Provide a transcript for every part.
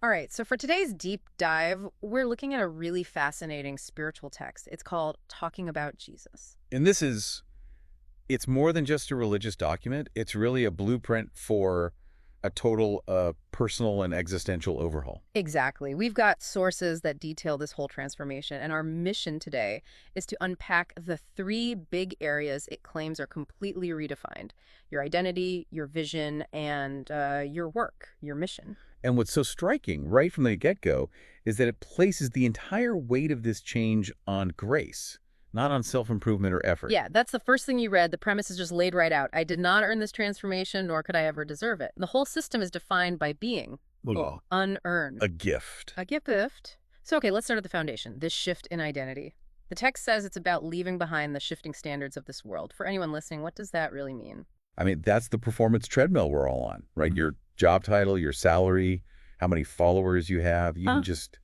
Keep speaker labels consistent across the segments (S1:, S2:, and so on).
S1: All right, so for today's deep dive, we're looking at a really fascinating spiritual text. It's called Talking About Jesus.
S2: And it's more than just a religious document. It's really a blueprint for a total personal and existential overhaul.
S1: Exactly. We've got sources that detail this whole transformation, and our mission today is to unpack the three big areas it claims are completely redefined: your identity, your vision, and your work, your mission.
S2: And what's so striking right from the get-go is that it places the entire weight of this change on grace, not on self-improvement or effort.
S1: Yeah, that's the first thing you read. The premise is just laid right out. I did not earn this transformation, nor could I ever deserve it. The whole system is defined by being
S2: Well,
S1: unearned.
S2: a gift.
S1: A gift. So, okay, let's start at the foundation, this shift in identity. The text says it's about leaving behind the shifting standards of this world. For anyone listening, what does that really mean?
S2: I mean, that's the performance treadmill we're all on, right? Your job title, your salary, how many followers you have, even just,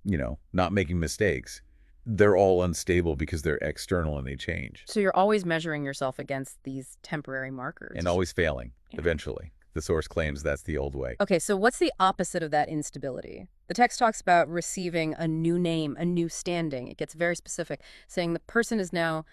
S2: not making mistakes. They're all unstable because they're external and they change.
S1: So you're always measuring yourself against these temporary markers.
S2: And always failing,
S1: Yeah.
S2: eventually. The source claims that's the old way.
S1: Okay, so what's the opposite of that instability? The text talks about receiving a new name, a new standing. It gets very specific, saying the person is now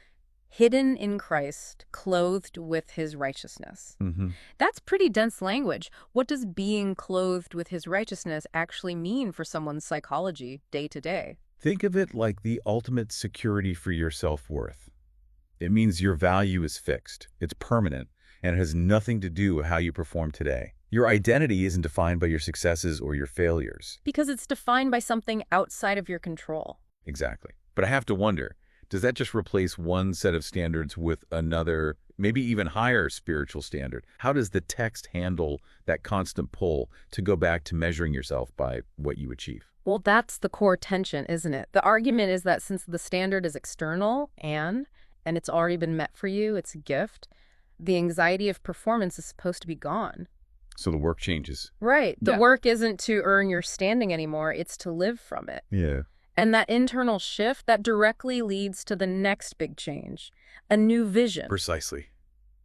S1: hidden in Christ, clothed with his righteousness.
S2: hmm
S1: That's pretty dense language. What does being clothed with his righteousness actually mean for someone's psychology day to day?
S2: Think of it like the ultimate security for your self-worth. It means your value is fixed, it's permanent, and it has nothing to do with how you perform today. Your identity isn't defined by your successes or your failures.
S1: Because it's defined by something outside of your control.
S2: Exactly. But I have to wonder, does that just replace one set of standards with another, maybe even higher spiritual standard? How does the text handle that constant pull to go back to measuring yourself by what you achieve?
S1: Well, that's the core tension, isn't it? The argument is that since the standard is external and it's already been met for you, it's a gift, the anxiety of performance is supposed to be gone.
S2: So the work changes.
S1: Right. The
S2: Yeah.
S1: work isn't to earn your standing anymore, it's to live from it.
S2: Yeah.
S1: And that internal shift, that directly leads to the next big change, a new vision.
S2: Precisely.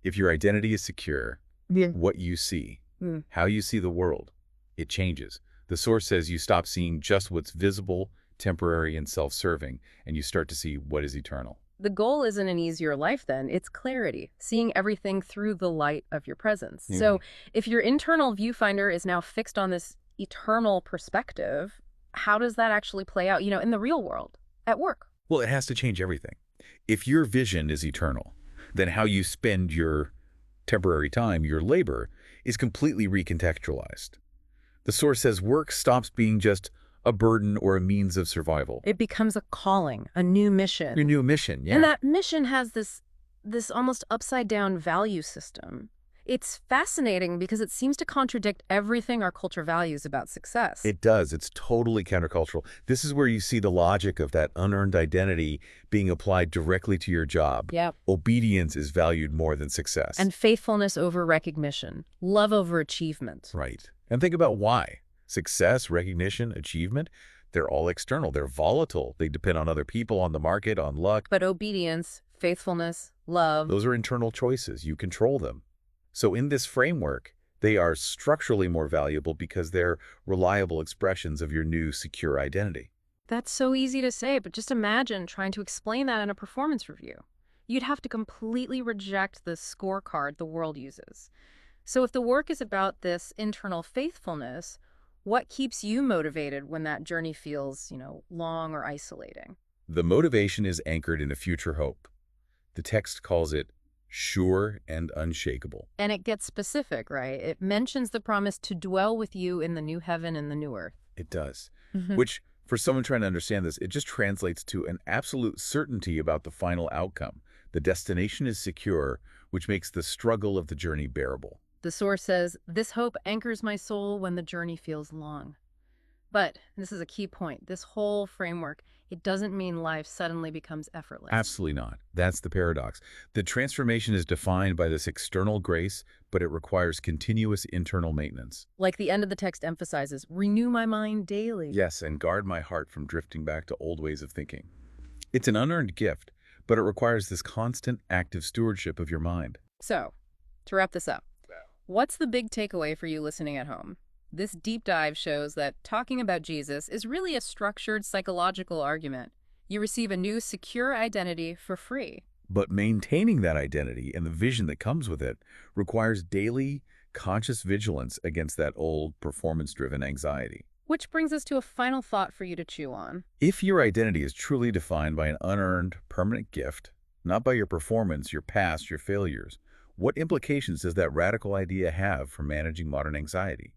S2: If your identity is secure,
S1: Yeah.
S2: what you see,
S1: Mm.
S2: how you see the world, it changes. The source says you stop seeing just what's visible, temporary, and self-serving, and you start to see what is eternal.
S1: The goal isn't an easier life then, it's clarity, seeing everything through the light of your presence.
S2: Mhm.
S1: So if your internal viewfinder is now fixed on this eternal perspective, how does that actually play out, in the real world, at work?
S2: Well, it has to change everything. If your vision is eternal, then how you spend your temporary time, your labor, is completely recontextualized. The source says work stops being just a burden or a means of survival.
S1: It becomes a calling, a new mission.
S2: Your new mission, yeah.
S1: And that mission has this almost upside down value system. It's fascinating because it seems to contradict everything our culture values about success.
S2: It does. It's totally countercultural. This is where you see the logic of that unearned identity being applied directly to your job.
S1: Yep.
S2: Obedience is valued more than success.
S1: And faithfulness over recognition, love over achievement.
S2: Right. And think about why. Success, recognition, achievement, they're all external. They're volatile. They depend on other people, on the market, on luck.
S1: But obedience, faithfulness, love.
S2: Those are internal choices. You control them. So in this framework, they are structurally more valuable because they're reliable expressions of your new secure identity.
S1: That's so easy to say, but just imagine trying to explain that in a performance review. You'd have to completely reject the scorecard the world uses. So if the work is about this internal faithfulness, what keeps you motivated when that journey feels, long or isolating?
S2: The motivation is anchored in a future hope. The text calls it sure and unshakable.
S1: And it gets specific, right? It mentions the promise to dwell with you in the new heaven and the new earth.
S2: It does.
S1: Mhm.
S2: Which, for someone trying to understand this, it just translates to an absolute certainty about the final outcome. The destination is secure, which makes the struggle of the journey bearable.
S1: The source says, this hope anchors my soul when the journey feels long. But, and this is a key point, this whole framework, it doesn't mean life suddenly becomes effortless.
S2: Absolutely not. That's the paradox. The transformation is defined by this external grace, but it requires continuous internal maintenance.
S1: Like the end of the text emphasizes, renew my mind daily.
S2: Yes, and guard my heart from drifting back to old ways of thinking. It's an unearned gift, but it requires this constant active stewardship of your mind.
S1: So, to wrap this up, what's the big takeaway for you listening at home? This deep dive shows that talking about Jesus is really a structured psychological argument. You receive a new secure identity for free.
S2: But maintaining that identity and the vision that comes with it requires daily, conscious vigilance against that old, performance-driven anxiety.
S1: Which brings us to a final thought for you to chew on.
S2: If your identity is truly defined by an unearned, permanent gift, not by your performance, your past, your failures, what implications does that radical idea have for managing modern anxiety?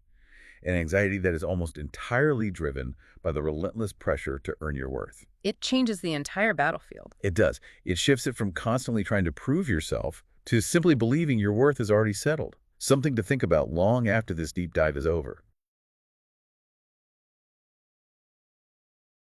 S2: An anxiety that is almost entirely driven by the relentless pressure to earn your worth.
S1: It changes the entire battlefield.
S2: It does. It shifts it from constantly trying to prove yourself to simply believing your worth is already settled. Something to think about long after this deep dive is over.